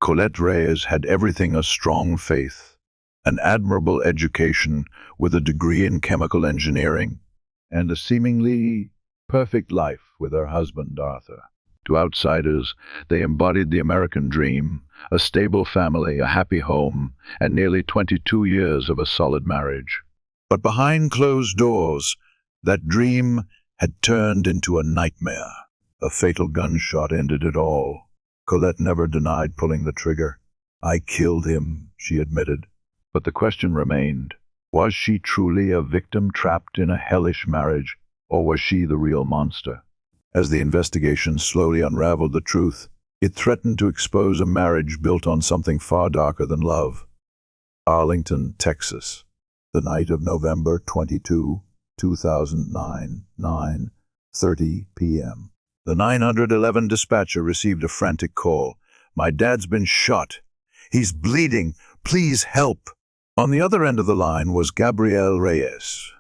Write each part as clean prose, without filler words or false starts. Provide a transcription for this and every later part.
Colette Reyes had everything: a strong faith, an admirable education with a degree in chemical engineering, and a seemingly perfect life with her husband, Arthur. To outsiders, they embodied the American dream: a stable family, a happy home, and nearly 22 years of a solid marriage. But behind closed doors, that dream had turned into a nightmare. A fatal gunshot ended it all. Colette never denied pulling the trigger. "I killed him," she admitted. But the question remained: was she truly a victim trapped in a hellish marriage, or was she the real monster? As the investigation slowly unraveled the truth, it threatened to expose a marriage built on something far darker than love. Arlington, Texas, the night of November 22, 2009, 9:30 p.m. The 911 dispatcher received a frantic call. "My dad's been shot. He's bleeding. Please help." On the other end of the line was Gabrielle Reyes,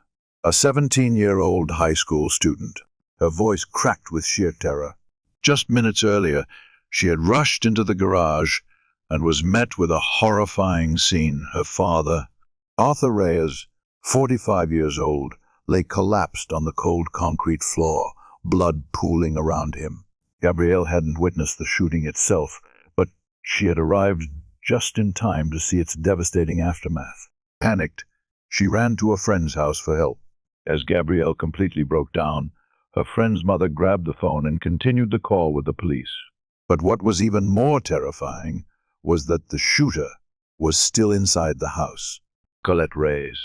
a 17-year-old high school student. Her voice cracked with sheer terror. Just minutes earlier, she had rushed into the garage and was met with a horrifying scene. Her father, Arthur Reyes, 45 years old, lay collapsed on the cold concrete floor, blood pooling around him. Gabrielle hadn't witnessed the shooting itself, but she had arrived just in time to see its devastating aftermath. Panicked, she ran to a friend's house for help. As Gabrielle completely broke down, her friend's mother grabbed the phone and continued the call with the police. But what was even more terrifying was that the shooter was still inside the house. Colette Reyes,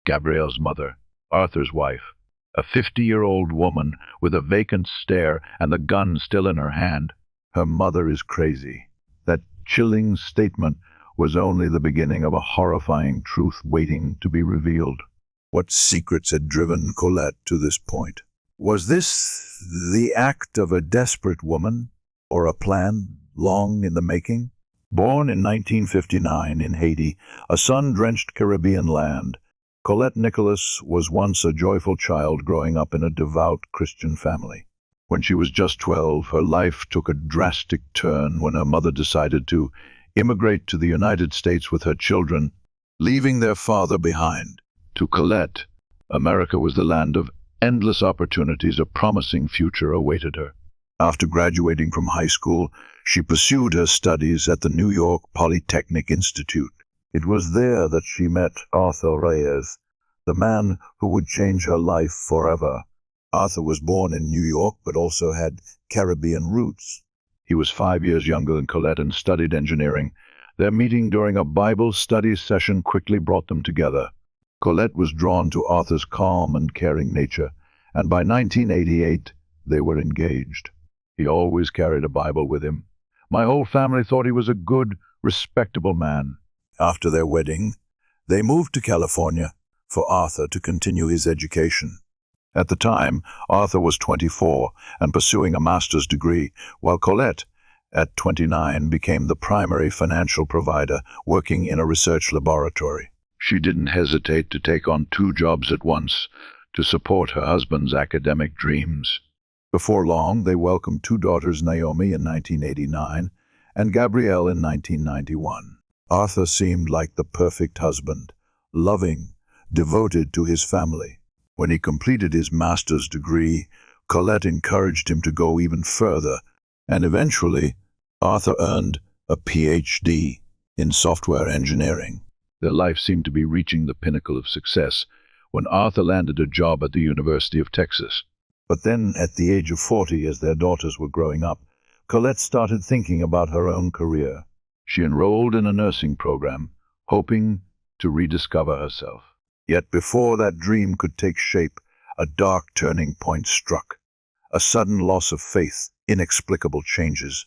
Gabrielle's mother, Arthur's wife, a 50-year-old woman with a vacant stare and the gun still in her hand. "Her mother is crazy." That chilling statement was only the beginning of a horrifying truth waiting to be revealed. What secrets had driven Colette to this point? Was this the act of a desperate woman, or a plan long in the making? Born in 1959 in Haiti, a sun-drenched Caribbean land, Colette Nicholas was once a joyful child growing up in a devout Christian family. When she was just 12, her life took a drastic turn when her mother decided to immigrate to the United States with her children, leaving their father behind. To Colette, America was the land of endless opportunities. A promising future awaited her. After graduating from high school, she pursued her studies at the New York Polytechnic Institute. It was there that she met Arthur Reyes, the man who would change her life forever. Arthur was born in New York, but also had Caribbean roots. He was 5 years younger than Colette and studied engineering. Their meeting during a Bible study session quickly brought them together. Colette was drawn to Arthur's calm and caring nature, and by 1988, they were engaged. He always carried a Bible with him. "My whole family thought he was a good, respectable man." After their wedding, they moved to California for Arthur to continue his education. At the time, Arthur was 24 and pursuing a master's degree, while Colette, at 29, became the primary financial provider, working in a research laboratory. She didn't hesitate to take on 2 jobs at once to support her husband's academic dreams. Before long, they welcomed 2 daughters, Naomi in 1989 and Gabrielle in 1991. Arthur seemed like the perfect husband, loving, devoted to his family. When he completed his master's degree, Colette encouraged him to go even further, and eventually, Arthur earned a PhD in software engineering. Their life seemed to be reaching the pinnacle of success when Arthur landed a job at the University of Texas. But then, at the age of 40, as their daughters were growing up, Colette started thinking about her own career. She enrolled in a nursing program, hoping to rediscover herself. Yet before that dream could take shape, a dark turning point struck. A sudden loss of faith, inexplicable changes.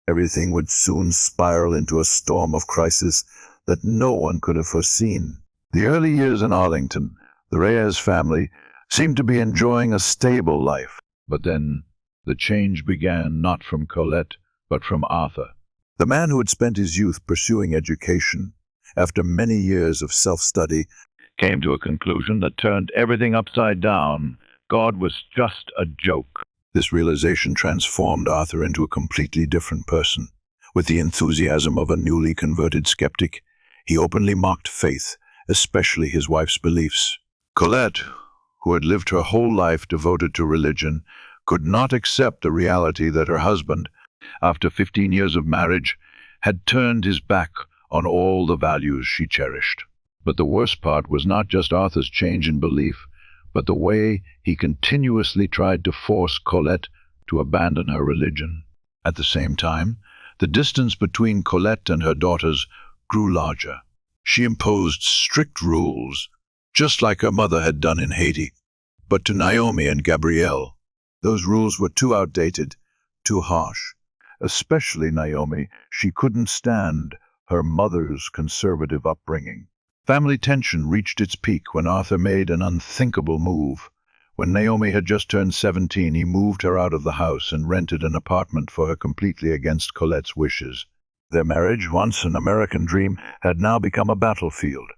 Everything would soon spiral into a storm of crisis that no one could have foreseen. The early years in Arlington, the Reyes family seemed to be enjoying a stable life. But then the change began, not from Colette, but from Arthur. The man who had spent his youth pursuing education, after many years of self-study, came to a conclusion that turned everything upside down. God was just a joke. This realization transformed Arthur into a completely different person. With the enthusiasm of a newly converted skeptic, he openly mocked faith, especially his wife's beliefs. Colette, who had lived her whole life devoted to religion, could not accept the reality that her husband, after 15 years of marriage, had turned his back on all the values she cherished. But the worst part was not just Arthur's change in belief, but the way he continuously tried to force Colette to abandon her religion. At the same time, the distance between Colette and her daughters grew larger. She imposed strict rules, just like her mother had done in Haiti. But to Naomi and Gabrielle, those rules were too outdated, too harsh. Especially Naomi, she couldn't stand her mother's conservative upbringing. Family tension reached its peak when Arthur made an unthinkable move. When Naomi had just turned 17, he moved her out of the house and rented an apartment for her completely against Colette's wishes. Their marriage, once an American dream, had now become a battlefield.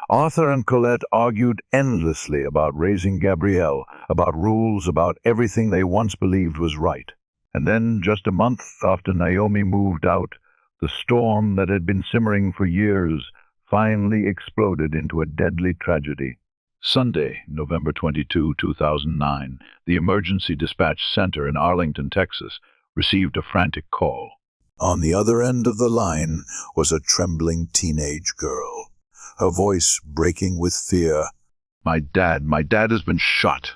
Arthur and Colette argued endlessly about raising Gabrielle, about rules, about everything they once believed was right. And then, just a month after Naomi moved out, the storm that had been simmering for years finally exploded into a deadly tragedy. Sunday, November 22, 2009, the Emergency Dispatch Center in Arlington, Texas, received a frantic call. On the other end of the line was a trembling teenage girl, her voice breaking with fear. My dad has been shot.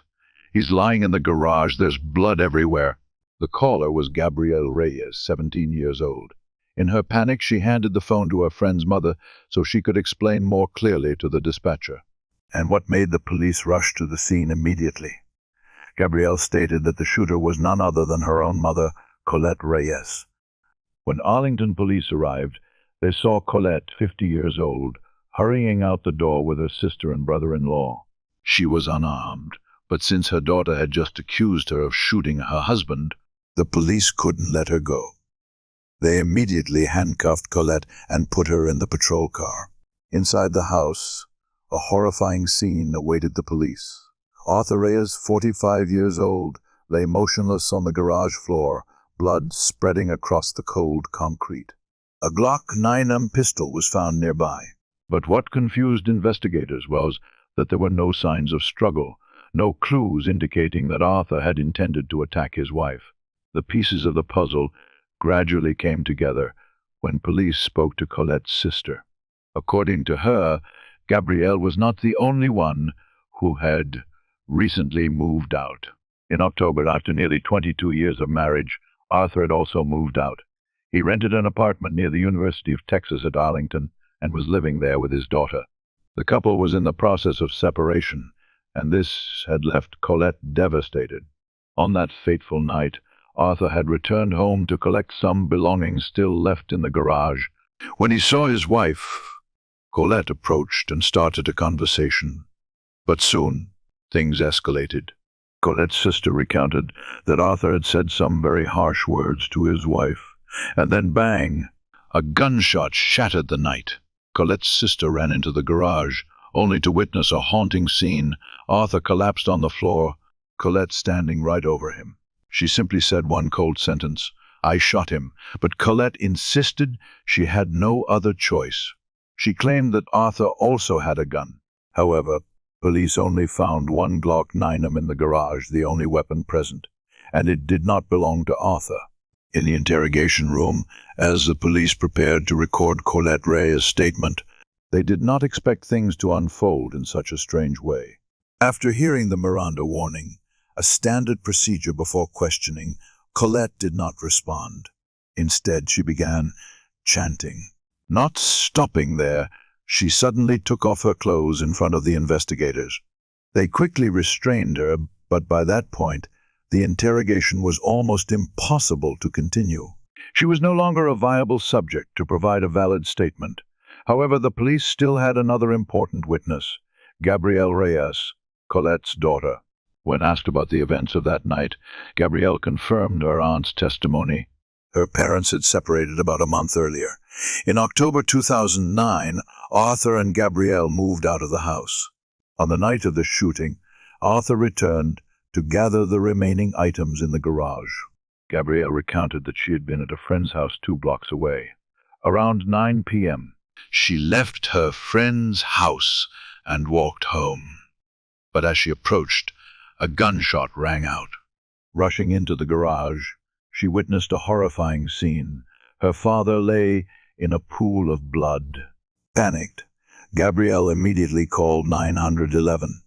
He's lying in the garage. There's blood everywhere." The caller was Gabrielle Reyes, 17 years old. In her panic, she handed the phone to her friend's mother so she could explain more clearly to the dispatcher. And what made the police rush to the scene immediately? Gabrielle stated that the shooter was none other than her own mother, Colette Reyes. When Arlington police arrived, they saw Colette, 50 years old, hurrying out the door with her sister and brother-in-law. She was unarmed, but since her daughter had just accused her of shooting her husband, the police couldn't let her go. They immediately handcuffed Colette and put her in the patrol car. Inside the house, a horrifying scene awaited the police. Arthur Reyes, 45 years old, lay motionless on the garage floor, blood spreading across the cold concrete. A Glock 9mm pistol was found nearby. But what confused investigators was that there were no signs of struggle, no clues indicating that Arthur had intended to attack his wife. The pieces of the puzzle gradually came together when police spoke to Colette's sister. According to her, Gabrielle was not the only one who had recently moved out. In October, after nearly 22 years of marriage, Arthur had also moved out. He rented an apartment near the University of Texas at Arlington and was living there with his daughter. The couple was in the process of separation, and this had left Colette devastated. On that fateful night, Arthur had returned home to collect some belongings still left in the garage. When he saw his wife, Colette approached and started a conversation. But soon, things escalated. Colette's sister recounted that Arthur had said some very harsh words to his wife, and then bang! A gunshot shattered the night. Colette's sister ran into the garage, only to witness a haunting scene. Arthur collapsed on the floor, Colette standing right over him. She simply said one cold sentence, "I shot him," but Colette insisted she had no other choice. She claimed that Arthur also had a gun. However, police only found one Glock 9mm in the garage, the only weapon present, and it did not belong to Arthur. In the interrogation room, as the police prepared to record Colette Reyes' statement, they did not expect things to unfold in such a strange way. After hearing the Miranda warning, a standard procedure before questioning, Colette did not respond. Instead, she began chanting. Not stopping there, she suddenly took off her clothes in front of the investigators. They quickly restrained her, but by that point, the interrogation was almost impossible to continue. She was no longer a viable subject to provide a valid statement. However, the police still had another important witness, Gabrielle Reyes, Colette's daughter. When asked about the events of that night, Gabrielle confirmed her aunt's testimony. Her parents had separated about a month earlier. In October 2009, Arthur and Gabrielle moved out of the house. On the night of the shooting, Arthur returned to gather the remaining items in the garage. Gabrielle recounted that she had been at a friend's house 2 blocks away. Around 9 p.m., she left her friend's house and walked home. But as she approached, a gunshot rang out. Rushing into the garage, she witnessed a horrifying scene. Her father lay in a pool of blood. Panicked, Gabrielle immediately called 911.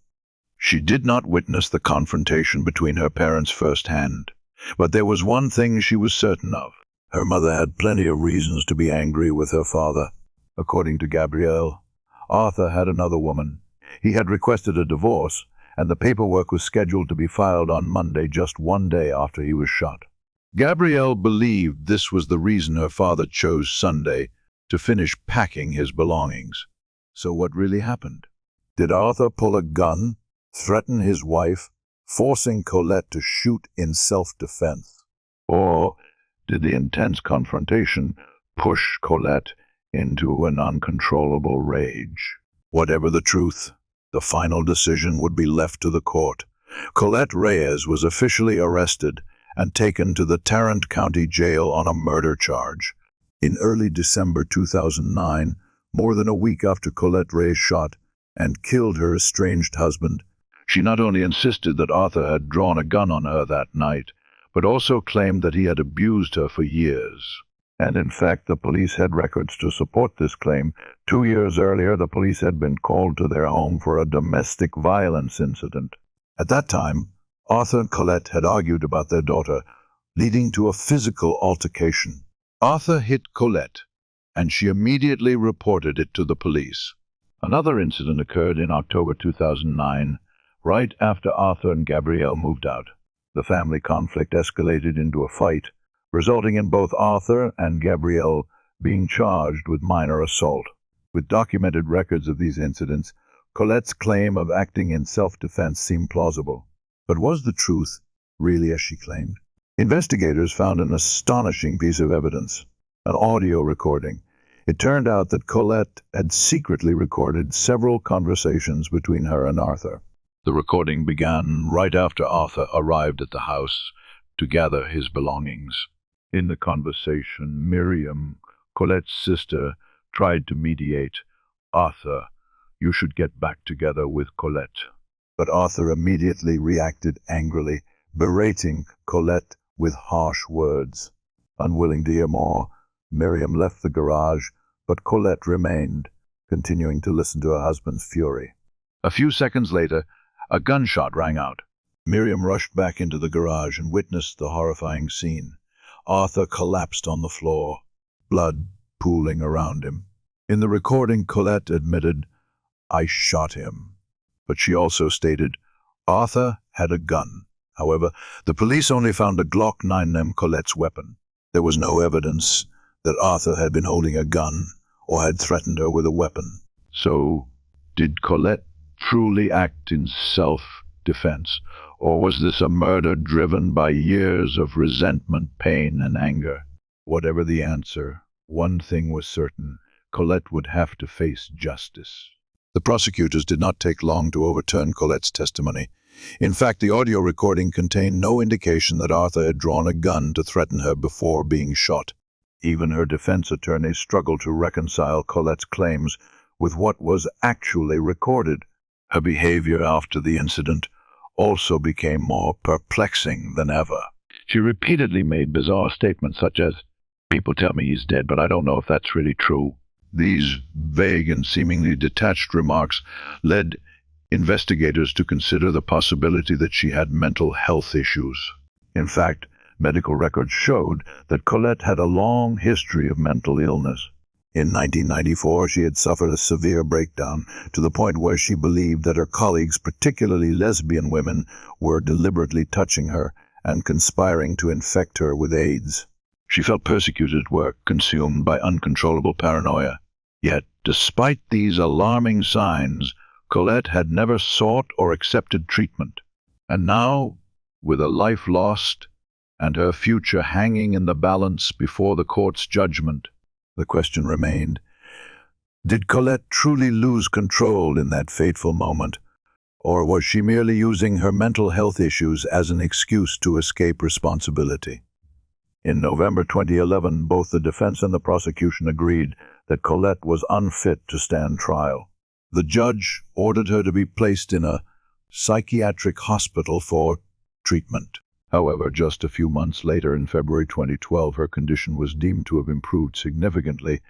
She did not witness the confrontation between her parents firsthand, but there was one thing she was certain of. Her mother had plenty of reasons to be angry with her father. According to Gabrielle, Arthur had another woman. He had requested a divorce, and the paperwork was scheduled to be filed on Monday, just one day after he was shot. Gabrielle believed this was the reason her father chose Sunday to finish packing his belongings. So what really happened? Did Arthur pull a gun, threaten his wife, forcing Colette to shoot in self-defense? Or did the intense confrontation push Colette into an uncontrollable rage? Whatever the truth, the final decision would be left to the court. Colette Reyes was officially arrested and taken to the Tarrant County Jail on a murder charge. In early December 2009, more than a week after Colette Reyes shot and killed her estranged husband, she not only insisted that Arthur had drawn a gun on her that night, but also claimed that he had abused her for years. And in fact, the police had records to support this claim. 2 years earlier, the police had been called to their home for a domestic violence incident. At that time, Arthur and Colette had argued about their daughter, leading to a physical altercation. Arthur hit Colette, and she immediately reported it to the police. Another incident occurred in October 2009, right after Arthur and Gabrielle moved out. The family conflict escalated into a fight, resulting in both Arthur and Gabrielle being charged with minor assault. With documented records of these incidents, Colette's claim of acting in self-defense seemed plausible. But was the truth really as she claimed? Investigators found an astonishing piece of evidence, an audio recording. It turned out that Colette had secretly recorded several conversations between her and Arthur. The recording began right after Arthur arrived at the house to gather his belongings. In the conversation, Miriam, Colette's sister, tried to mediate. "Arthur, you should get back together with Colette." But Arthur immediately reacted angrily, berating Colette with harsh words. Unwilling to hear more, Miriam left the garage, but Colette remained, continuing to listen to her husband's fury. A few seconds later, a gunshot rang out. Miriam rushed back into the garage and witnessed the horrifying scene. Arthur collapsed on the floor, blood pooling around him. In the recording, Colette admitted, "I shot him." But she also stated, Arthur had a gun. However, the police only found a Glock 9mm, Colette's weapon. There was no evidence that Arthur had been holding a gun or had threatened her with a weapon. So, did Colette truly act in self-defense, or was this a murder driven by years of resentment, pain, and anger? Whatever the answer, one thing was certain: Colette would have to face justice. The prosecutors did not take long to overturn Colette's testimony. In fact, the audio recording contained no indication that Arthur had drawn a gun to threaten her before being shot. Even her defense attorneys struggled to reconcile Colette's claims with what was actually recorded. Her behavior after the incident also became more perplexing than ever. She repeatedly made bizarre statements such as, "People tell me he's dead, but I don't know if that's really true." These vague and seemingly detached remarks led investigators to consider the possibility that she had mental health issues. In fact, medical records showed that Colette had a long history of mental illness. In 1994, she had suffered a severe breakdown to the point where she believed that her colleagues, particularly lesbian women, were deliberately touching her and conspiring to infect her with AIDS. She felt persecuted at work, consumed by uncontrollable paranoia. Yet, despite these alarming signs, Colette had never sought or accepted treatment. And now, with a life lost and her future hanging in the balance before the court's judgment, the question remained: did Colette truly lose control in that fateful moment, or was she merely using her mental health issues as an excuse to escape responsibility? In November 2011, both the defense and the prosecution agreed that Colette was unfit to stand trial. The judge ordered her to be placed in a psychiatric hospital for treatment. However, just a few months later, in February 2012, her condition was deemed to have improved significantly,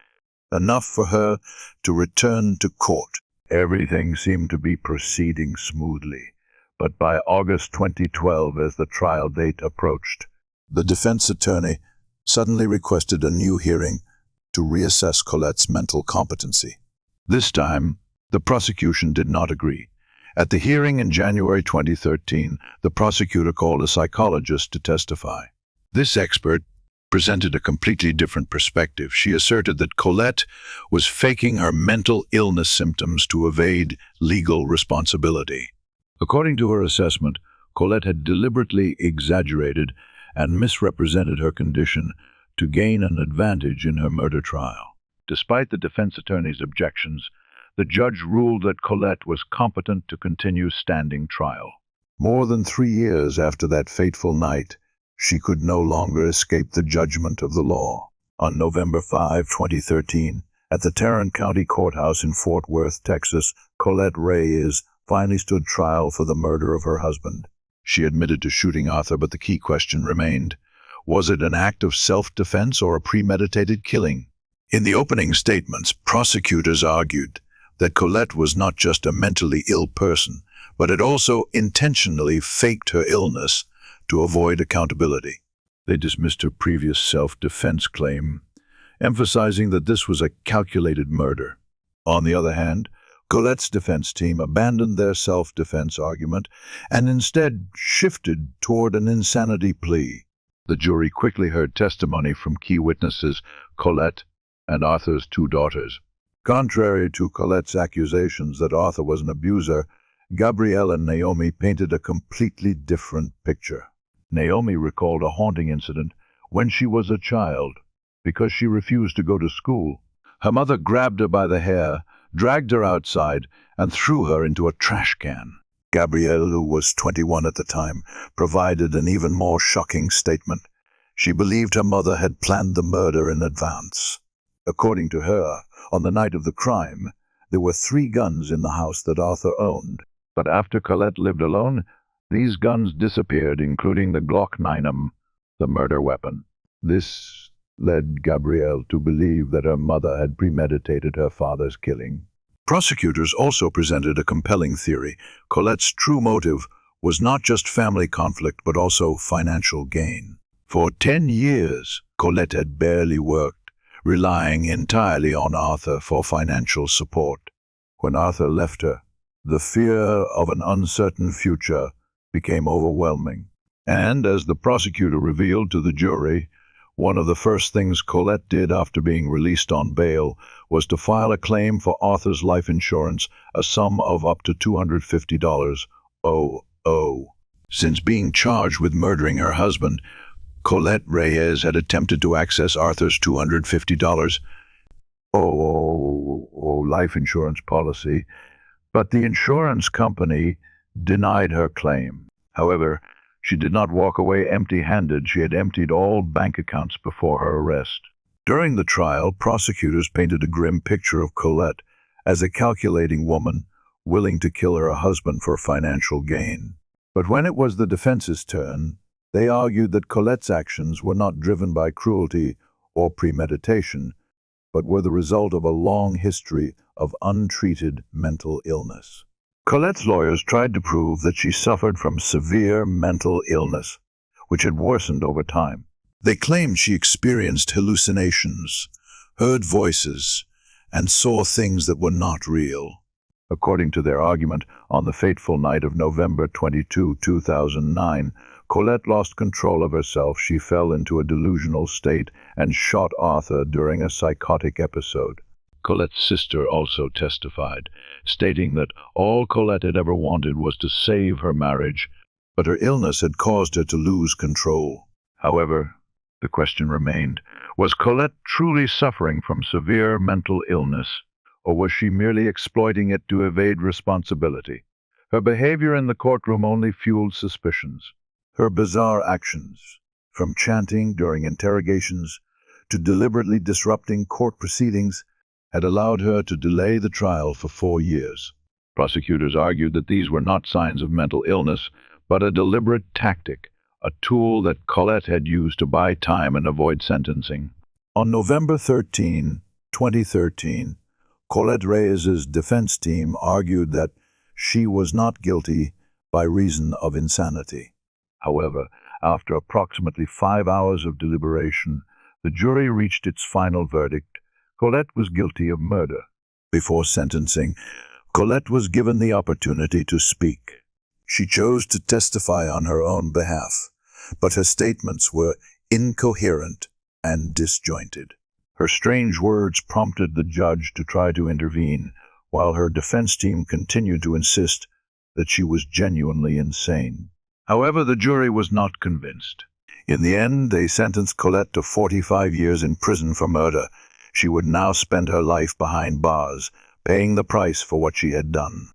enough for her to return to court. Everything seemed to be proceeding smoothly, but by August 2012, as the trial date approached, the defense attorney suddenly requested a new hearing to reassess Colette's mental competency. This time, the prosecution did not agree. At the hearing in January 2013, the prosecutor called a psychologist to testify. This expert presented a completely different perspective. She asserted that Colette was faking her mental illness symptoms to evade legal responsibility. According to her assessment, Colette had deliberately exaggerated and misrepresented her condition to gain an advantage in her murder trial. Despite the defense attorney's objections, the judge ruled that Colette was competent to continue standing trial. More than 3 years after that fateful night, she could no longer escape the judgment of the law. On November 5, 2013, at the Tarrant County Courthouse in Fort Worth, Texas, Colette Reyes finally stood trial for the murder of her husband. She admitted to shooting Arthur, but the key question remained: was it an act of self-defense or a premeditated killing? In the opening statements, prosecutors argued that Colette was not just a mentally ill person, but had also intentionally faked her illness to avoid accountability. They dismissed her previous self-defense claim, emphasizing that this was a calculated murder. On the other hand, Colette's defense team abandoned their self-defense argument and instead shifted toward an insanity plea. The jury quickly heard testimony from key witnesses, Colette and Arthur's 2 daughters. Contrary to Colette's accusations that Arthur was an abuser, Gabrielle and Naomi painted a completely different picture. Naomi recalled a haunting incident when she was a child. Because she refused to go to school, her mother grabbed her by the hair, dragged her outside, and threw her into a trash can. Gabrielle, who was 21 at the time, provided an even more shocking statement. She believed her mother had planned the murder in advance. According to her, on the night of the crime, there were 3 guns in the house that Arthur owned. But after Colette lived alone, these guns disappeared, including the Glock 9, the murder weapon. This led Gabrielle to believe that her mother had premeditated her father's killing. Prosecutors also presented a compelling theory. Colette's true motive was not just family conflict, but also financial gain. For 10 years, Colette had barely worked, relying entirely on Arthur for financial support. When Arthur left her, the fear of an uncertain future became overwhelming. And as the prosecutor revealed to the jury, one of the first things Colette did after being released on bail was to file a claim for Arthur's life insurance, a sum of up to $250. Since being charged with murdering her husband, Colette Reyes had attempted to access Arthur's $250 life insurance policy, but the insurance company denied her claim. However, she did not walk away empty-handed. She had emptied all bank accounts before her arrest. During the trial, prosecutors painted a grim picture of Colette as a calculating woman willing to kill her husband for financial gain. But when it was the defense's turn, they argued that Colette's actions were not driven by cruelty or premeditation, but were the result of a long history of untreated mental illness. Colette's lawyers tried to prove that she suffered from severe mental illness, which had worsened over time. They claimed she experienced hallucinations, heard voices, and saw things that were not real. According to their argument, on the fateful night of November 22, 2009, Colette lost control of herself. She fell into a delusional state and shot Arthur during a psychotic episode. Colette's sister also testified, stating that all Colette had ever wanted was to save her marriage, but her illness had caused her to lose control. However, the question remained, was Colette truly suffering from severe mental illness, or was she merely exploiting it to evade responsibility? Her behavior in the courtroom only fueled suspicions. Her bizarre actions, from chanting during interrogations to deliberately disrupting court proceedings, had allowed her to delay the trial for 4 years. Prosecutors argued that these were not signs of mental illness, but a deliberate tactic, a tool that Colette had used to buy time and avoid sentencing. On November 13, 2013, Colette Reyes' defense team argued that she was not guilty by reason of insanity. However, after approximately 5 hours of deliberation, the jury reached its final verdict. Colette was guilty of murder. Before sentencing, Colette was given the opportunity to speak. She chose to testify on her own behalf, but her statements were incoherent and disjointed. Her strange words prompted the judge to try to intervene, while her defense team continued to insist that she was genuinely insane. However, the jury was not convinced. In the end, they sentenced Colette to 45 years in prison for murder. She would now spend her life behind bars, paying the price for what she had done.